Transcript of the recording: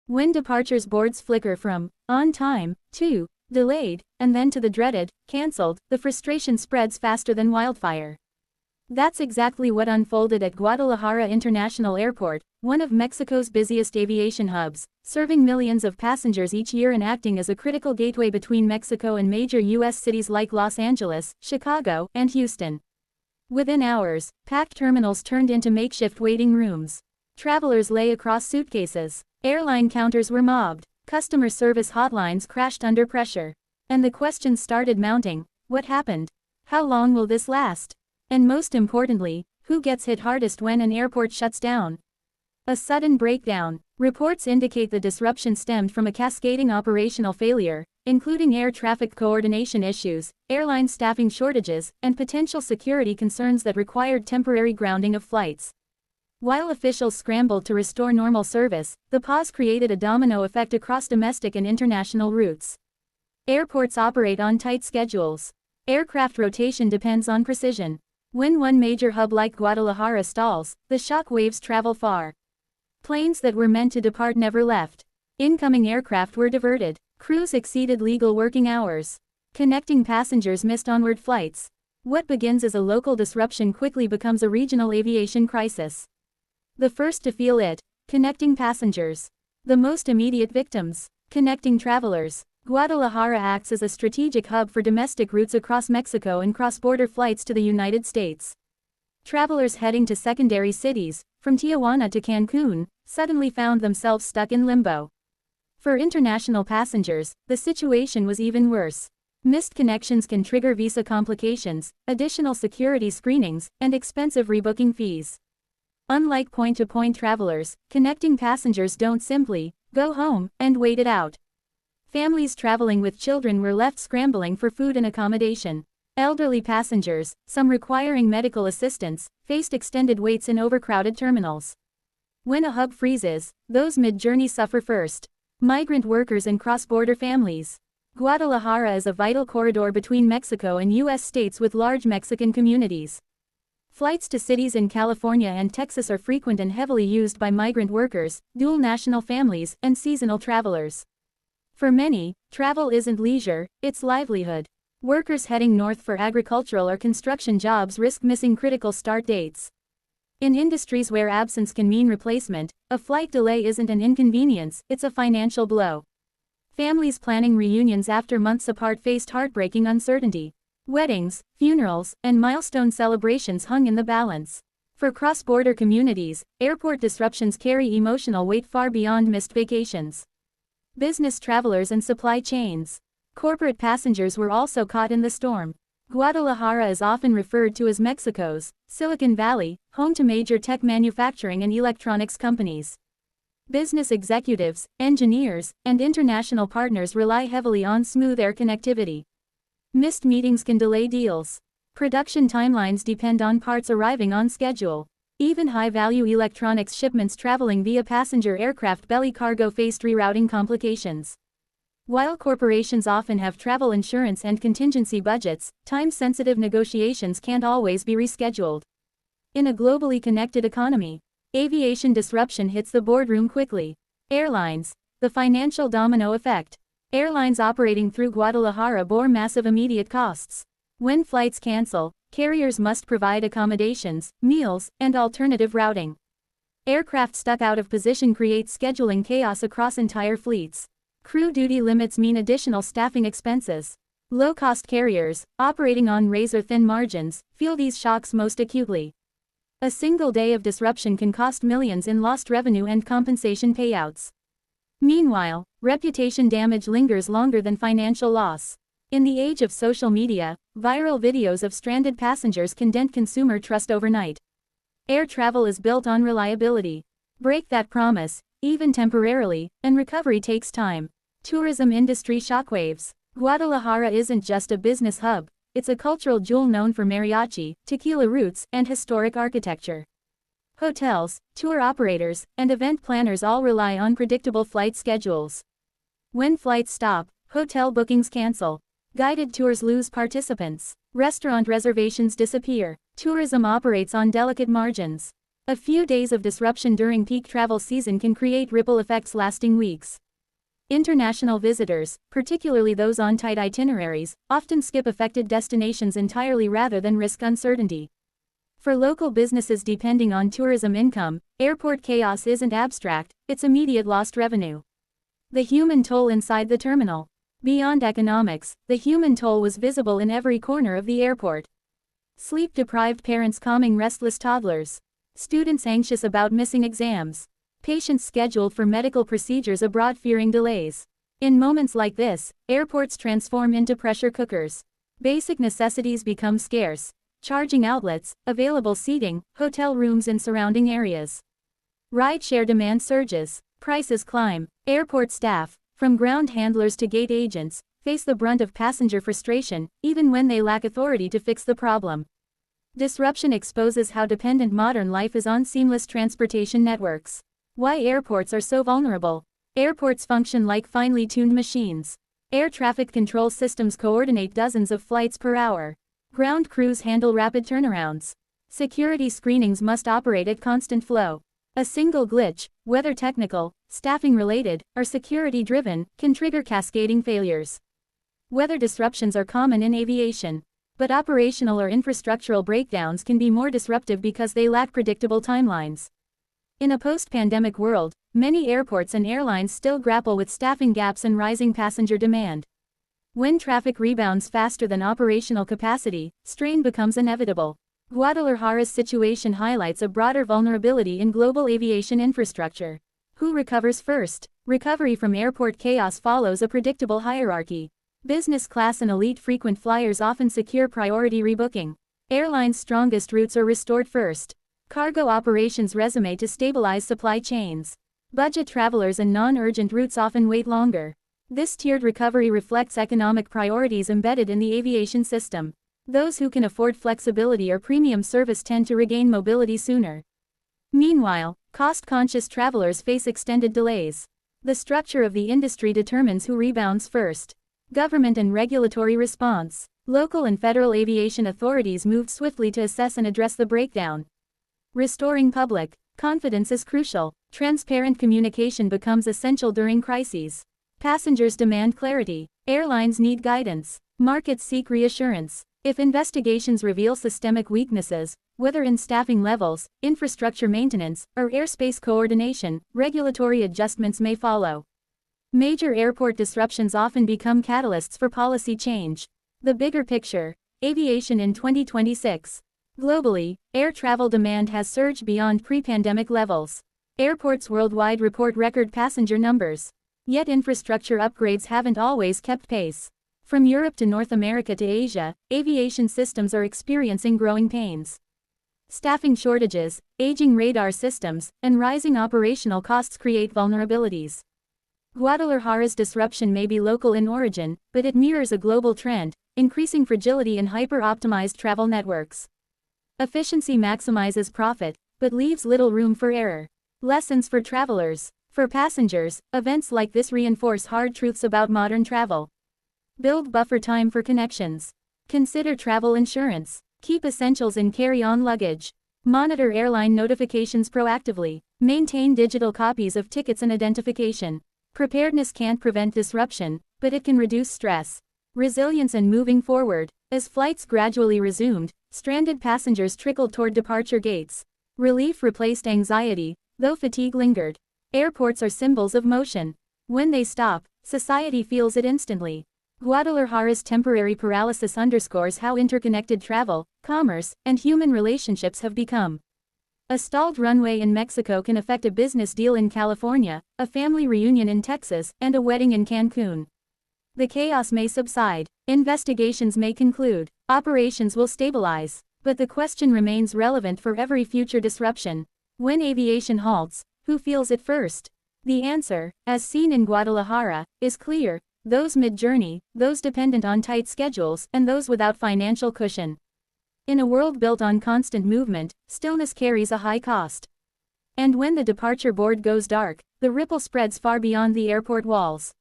When departures boards flicker from on time to delayed, and then to the dreaded canceled, the frustration spreads faster than wildfire. That's exactly what unfolded at Guadalajara International Airport, one of Mexico's busiest aviation hubs, serving millions of passengers each year and acting as a critical gateway between Mexico and major U.S. cities like Los Angeles, Chicago, and Houston. Within hours, packed terminals turned into makeshift waiting rooms. Travelers lay across suitcases. Airline counters were mobbed. Customer service hotlines crashed under pressure. And the questions started mounting. What happened? How long will this last? And most importantly, who gets hit hardest when an airport shuts down? A sudden breakdown. Reports indicate the disruption stemmed from a cascading operational failure, including air traffic coordination issues, airline staffing shortages, and potential security concerns that required temporary grounding of flights. While officials scrambled to restore normal service, the pause created a domino effect across domestic and international routes. Airports operate on tight schedules. Aircraft rotation depends on precision. When one major hub like Guadalajara stalls, the shock waves travel far. Planes that were meant to depart never left. Incoming aircraft were diverted. Crews exceeded legal working hours. Connecting passengers missed onward flights. What begins as a local disruption quickly becomes a regional aviation crisis. The first to feel it, connecting passengers. The most immediate victims, connecting travelers. Guadalajara acts as a strategic hub for domestic routes across Mexico and cross-border flights to the United States. Travelers heading to secondary cities, from Tijuana to Cancun, suddenly found themselves stuck in limbo. For international passengers, the situation was even worse. Missed connections can trigger visa complications, additional security screenings, and expensive rebooking fees. Unlike point-to-point travelers, connecting passengers don't simply go home and wait it out. Families traveling with children were left scrambling for food and accommodation. Elderly passengers, some requiring medical assistance, faced extended waits in overcrowded terminals. When a hub freezes, those mid-journey suffer first. Migrant workers and cross-border families. Guadalajara is a vital corridor between Mexico and U.S. states with large Mexican communities. Flights to cities in California and Texas are frequent and heavily used by migrant workers, dual national families, and seasonal travelers. For many, travel isn't leisure, it's livelihood. Workers heading north for agricultural or construction jobs risk missing critical start dates. In industries where absence can mean replacement, a flight delay isn't an inconvenience, it's a financial blow. Families planning reunions after months apart faced heartbreaking uncertainty. Weddings, funerals, and milestone celebrations hung in the balance. For cross-border communities, airport disruptions carry emotional weight far beyond missed vacations. Business travelers and supply chains. Corporate passengers were also caught in the storm. Guadalajara is often referred to as Mexico's Silicon Valley, home to major tech manufacturing and electronics companies. Business executives, engineers, and international partners rely heavily on smooth air connectivity. Missed meetings can delay deals. Production timelines depend on parts arriving on schedule. Even high-value electronics shipments traveling via passenger aircraft belly cargo faced rerouting complications. While corporations often have travel insurance and contingency budgets, time-sensitive negotiations can't always be rescheduled. In a globally connected economy, aviation disruption hits the boardroom quickly. Airlines. The financial domino effect. Airlines operating through Guadalajara bore massive immediate costs. When flights cancel, carriers must provide accommodations, meals, and alternative routing. Aircraft stuck out of position create scheduling chaos across entire fleets. Crew duty limits mean additional staffing expenses. Low-cost carriers, operating on razor-thin margins, feel these shocks most acutely. A single day of disruption can cost millions in lost revenue and compensation payouts. Meanwhile, reputation damage lingers longer than financial loss. In the age of social media, viral videos of stranded passengers can dent consumer trust overnight. Air travel is built on reliability. Break that promise, even temporarily, and recovery takes time. Tourism industry shockwaves. Guadalajara isn't just a business hub, it's a cultural jewel known for mariachi, tequila roots, and historic architecture. Hotels, tour operators, and event planners all rely on predictable flight schedules. When flights stop, hotel bookings cancel. Guided tours lose participants. Restaurant reservations disappear. Tourism operates on delicate margins. A few days of disruption during peak travel season can create ripple effects lasting weeks. International visitors, particularly those on tight itineraries, often skip affected destinations entirely rather than risk uncertainty. For local businesses depending on tourism income, airport chaos isn't abstract, it's immediate lost revenue. The human toll inside the terminal. Beyond economics, the human toll was visible in every corner of the airport. Sleep-deprived parents calming restless toddlers. Students anxious about missing exams. Patients scheduled for medical procedures abroad fearing delays. In moments like this, airports transform into pressure cookers. Basic necessities become scarce. Charging outlets, available seating, hotel rooms in surrounding areas. Rideshare demand surges. Prices climb. Airport staff, from ground handlers to gate agents, face the brunt of passenger frustration, even when they lack authority to fix the problem. Disruption exposes how dependent modern life is on seamless transportation networks. Why airports are so vulnerable. Airports function like finely tuned machines. Air traffic control systems coordinate dozens of flights per hour. Ground crews handle rapid turnarounds. Security screenings must operate at constant flow. A single glitch, whether technical, staffing-related, or security-driven, can trigger cascading failures. Weather disruptions are common in aviation. But operational or infrastructural breakdowns can be more disruptive because they lack predictable timelines. In a post-pandemic world, many airports and airlines still grapple with staffing gaps and rising passenger demand. When traffic rebounds faster than operational capacity, strain becomes inevitable. Guadalajara's situation highlights a broader vulnerability in global aviation infrastructure. Who recovers first? Recovery from airport chaos follows a predictable hierarchy. Business class and elite frequent flyers often secure priority rebooking. Airlines' strongest routes are restored first. Cargo operations resume to stabilize supply chains. Budget travelers and non-urgent routes often wait longer. This tiered recovery reflects economic priorities embedded in the aviation system. Those who can afford flexibility or premium service tend to regain mobility sooner. Meanwhile, cost-conscious travelers face extended delays. The structure of the industry determines who rebounds first. Government and regulatory response. Local and federal aviation authorities moved swiftly to assess and address the breakdown. Restoring public confidence is crucial. Transparent communication becomes essential during crises. Passengers demand clarity. Airlines need guidance. Markets seek reassurance. If investigations reveal systemic weaknesses, whether in staffing levels, infrastructure maintenance, or airspace coordination, regulatory adjustments may follow. Major airport disruptions often become catalysts for policy change. The bigger picture. Aviation in 2026. Globally, air travel demand has surged beyond pre-pandemic levels. Airports worldwide report record passenger numbers. Yet infrastructure upgrades haven't always kept pace. From Europe to North America to Asia, aviation systems are experiencing growing pains. Staffing shortages, aging radar systems, and rising operational costs create vulnerabilities. Guadalajara's disruption may be local in origin, but it mirrors a global trend, increasing fragility in hyper-optimized travel networks. Efficiency maximizes profit, but leaves little room for error. Lessons for travelers. For passengers, events like this reinforce hard truths about modern travel. Build buffer time for connections. Consider travel insurance. Keep essentials in carry-on luggage. Monitor airline notifications proactively. Maintain digital copies of tickets and identification. Preparedness can't prevent disruption, but it can reduce stress. Resilience and moving forward. As flights gradually resumed, stranded passengers trickled toward departure gates. Relief replaced anxiety, though fatigue lingered. Airports are symbols of motion. When they stop, society feels it instantly. Guadalajara's temporary paralysis underscores how interconnected travel, commerce, and human relationships have become. A stalled runway in Mexico can affect a business deal in California, a family reunion in Texas, and a wedding in Cancun. The chaos may subside, investigations may conclude, operations will stabilize, but the question remains relevant for every future disruption. When aviation halts, who feels it first? The answer, as seen in Guadalajara, is clear: those mid-journey, those dependent on tight schedules, and those without financial cushion. In a world built on constant movement, stillness carries a high cost. And when the departure board goes dark, the ripple spreads far beyond the airport walls.